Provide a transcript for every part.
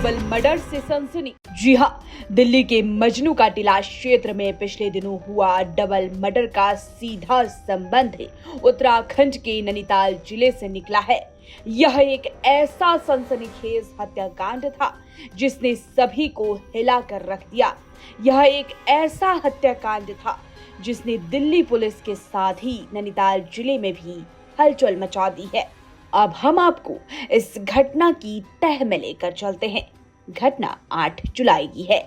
Double murder से सनसनी। जी हाँ, दिल्ली के मजनू का टीला क्षेत्र में पिछले दिनों हुआ डबल मर्डर का सीधा संबंध उत्तराखंड के नैनीताल जिले से निकला है। यह एक ऐसा सनसनीखेज हत्याकांड था जिसने सभी को हिलाकर रख दिया। यह एक ऐसा हत्याकांड था जिसने दिल्ली पुलिस के साथ ही नैनीताल जिले में भी हलचल मचा दी है। अब हम आपको इस घटना की तह में लेकर चलते हैं। घटना 8 जुलाई की है।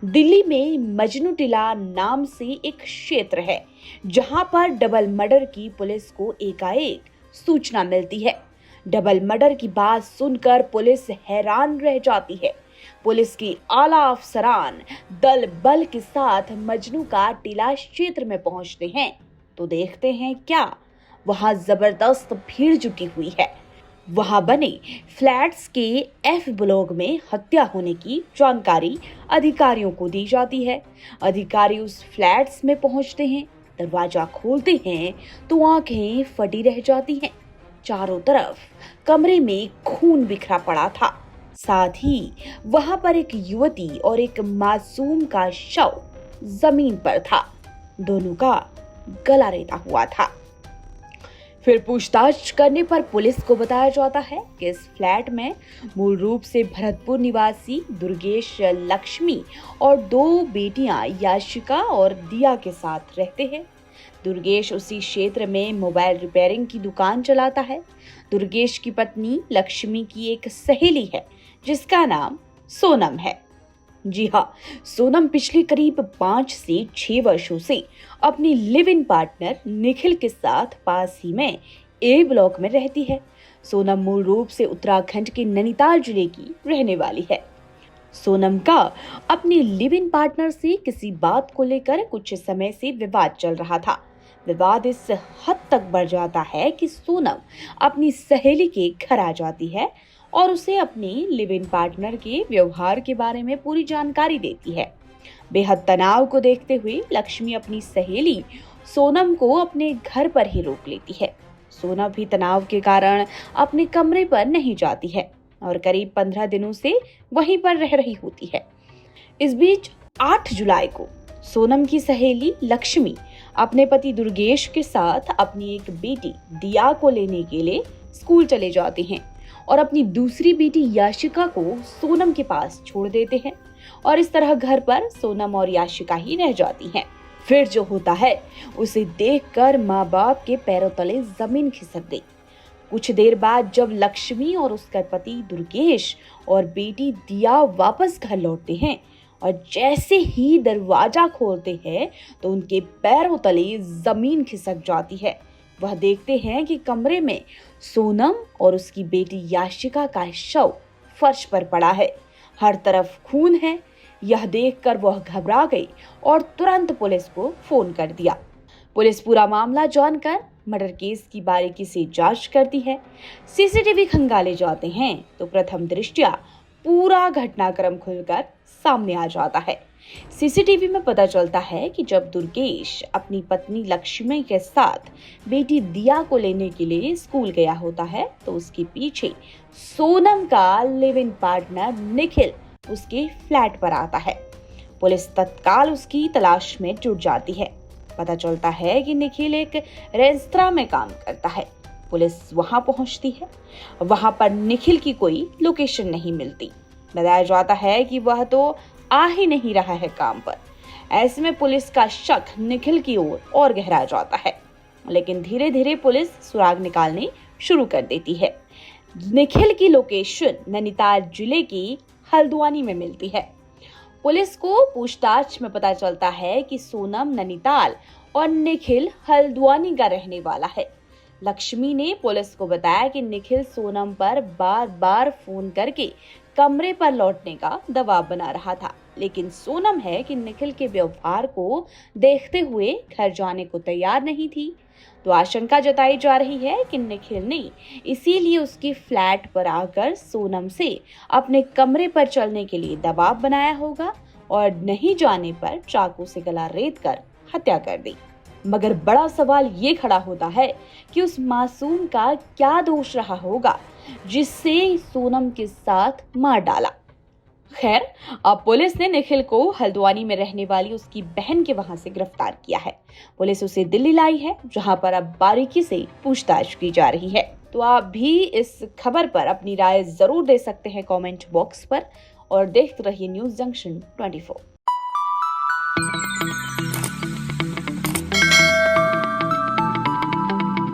दिल्ली में मजनू टीला नाम से एक क्षेत्र है जहां पर डबल मर्डर की पुलिस को एकाएक सूचना मिलती है। डबल मर्डर की बात सुनकर पुलिस हैरान रह जाती है। पुलिस की आला अफसरान दल बल के साथ मजनू का टीला क्षेत्र में पहुंचते हैं तो देखते हैं क्या वहां जबरदस्त भीड़ जुटी हुई है। वहां बने फ्लैट्स के एफ ब्लॉक में हत्या होने की जानकारी अधिकारियों को दी जाती है। अधिकारी उस फ्लैट्स में पहुंचते हैं, दरवाजा खोलते हैं तो आंखें फटी रह जाती हैं। चारों तरफ कमरे में खून बिखरा पड़ा था। साथ ही वहां पर एक युवती और एक मासूम का शव जमीन पर था। दोनों का गला रेता हुआ था। फिर पूछताछ करने पर पुलिस को बताया जाता है कि इस फ्लैट में मूल रूप से भरतपुर निवासी दुर्गेश लक्ष्मी और 2 बेटियां याशिका और दिया के साथ रहते हैं। दुर्गेश उसी क्षेत्र में मोबाइल रिपेयरिंग की दुकान चलाता है। दुर्गेश की पत्नी लक्ष्मी की एक सहेली है जिसका नाम सोनम है। जी हाँ, सोनम पिछले करीब 5 से 6 वर्षों से अपनी लिव इन पार्टनर निखिल के साथ पास ही में ए ब्लॉक में रहती है। सोनम मूल रूप से उत्तराखंड के नैनीताल जिले की रहने वाली है। सोनम का अपनी लिव इन पार्टनर से किसी बात को लेकर कुछ समय से विवाद चल रहा था। विवाद इस हद तक बढ़ जाता है कि सोनम अपनी सहेली के घर आ जाती है और उसे अपने लिव इन पार्टनर के व्यवहार के बारे में पूरी जानकारी देती है। बेहद तनाव को देखते हुए लक्ष्मी अपनी सहेली सोनम को अपने घर पर ही रोक लेती है। सोनम भी तनाव के कारण अपने कमरे पर नहीं जाती है और करीब 15 दिनों से वहीं पर रह रही होती है। इस बीच 8 जुलाई को सोनम की सहेली लक्ष्मी अपने पति दुर्गेश के साथ अपनी एक बेटी दिया को लेने के लिए स्कूल चले जाते हैं और अपनी दूसरी बेटी याशिका को सोनम के पास छोड़ देते हैं और इस तरह घर पर सोनम और याशिका ही रह जाती हैं। फिर जो होता है उसे देखकर माँ बाप के पैरों तले जमीन खिसक गई। कुछ देर बाद जब लक्ष्मी और उसका पति दुर्गेश और बेटी दिया वापस घर लौटते हैं और जैसे ही दरवाजा खोलते हैं तो उनके पैरों तले जमीन खिसक जाती है। वह देखते हैं कि कमरे में सोनम और उसकी बेटी याशिका का शव फर्श पर पड़ा है। हर तरफ खून है। यह देखकर वह घबरा गई और तुरंत पुलिस को फोन कर दिया। पुलिस पूरा मामला जानकर मर्डर केस की बारीकी से जांच करती है। सीसीटीवी खंगाले जाते हैं तो प्रथम दृष्टया पूरा घटनाक्रम खुलकर सामने आ जाता है। सीसीटीवी में पता चलता है कि जब दुर्गेश अपनी पत्नी लक्ष्मी के साथ बेटी दिया को लेने के लिए स्कूल गया होता है तो उसके पीछे सोनम का लिव इन पार्टनर निखिल उसके फ्लैट पर आता है। पुलिस तत्काल उसकी तलाश में जुट जाती है। पता चलता है कि निखिल एक रेस्तरां में काम करता है। पुलिस वहां पहुंचती है। वहां पर निखिल की कोई लोकेशन नहीं मिलती। बताया जाता है कि वह तो आ ही नहीं रहा है काम पर। ऐसे में पुलिस का शक निखिल की ओर और गहरा जाता है, लेकिन धीरे धीरे पुलिस सुराग निकालनी शुरू कर देती है। निखिल की लोकेशन नैनीताल जिले की हल्द्वानी में मिलती है। पुलिस को पूछताछ में पता चलता है कि सोनम नैनीताल और निखिल हल्द्वानी का रहने वाला है। लक्ष्मी ने पुलिस को बताया कि निखिल सोनम पर बार बार फोन करके कमरे पर लौटने का दबाव बना रहा था, लेकिन सोनम है कि निखिल के व्यवहार को देखते हुए घर जाने को तैयार नहीं थी। तो आशंका जताई जा रही है कि निखिल ने इसीलिए उसकी फ्लैट पर आकर सोनम से अपने कमरे पर चलने के लिए दबाव बनाया होगा और नहीं जाने पर चाकू से गला रेत कर हत्या कर दी। मगर बड़ा सवाल ये खड़ा होता है कि उस मासूम का क्या दोष रहा होगा जिससे सोनम के साथ मार डाला। खैर, अब पुलिस ने निखिल को हल्द्वानी में रहने वाली उसकी बहन के वहां से गिरफ्तार किया है। पुलिस उसे दिल्ली लाई है, जहां पर अब बारीकी से पूछताछ की जा रही है। तो आप भी इस खबर पर अपनी राय जरूर दे सकते हैं कमेंट बॉक्स पर और देखते रहिए न्यूज़ जंक्शन 24।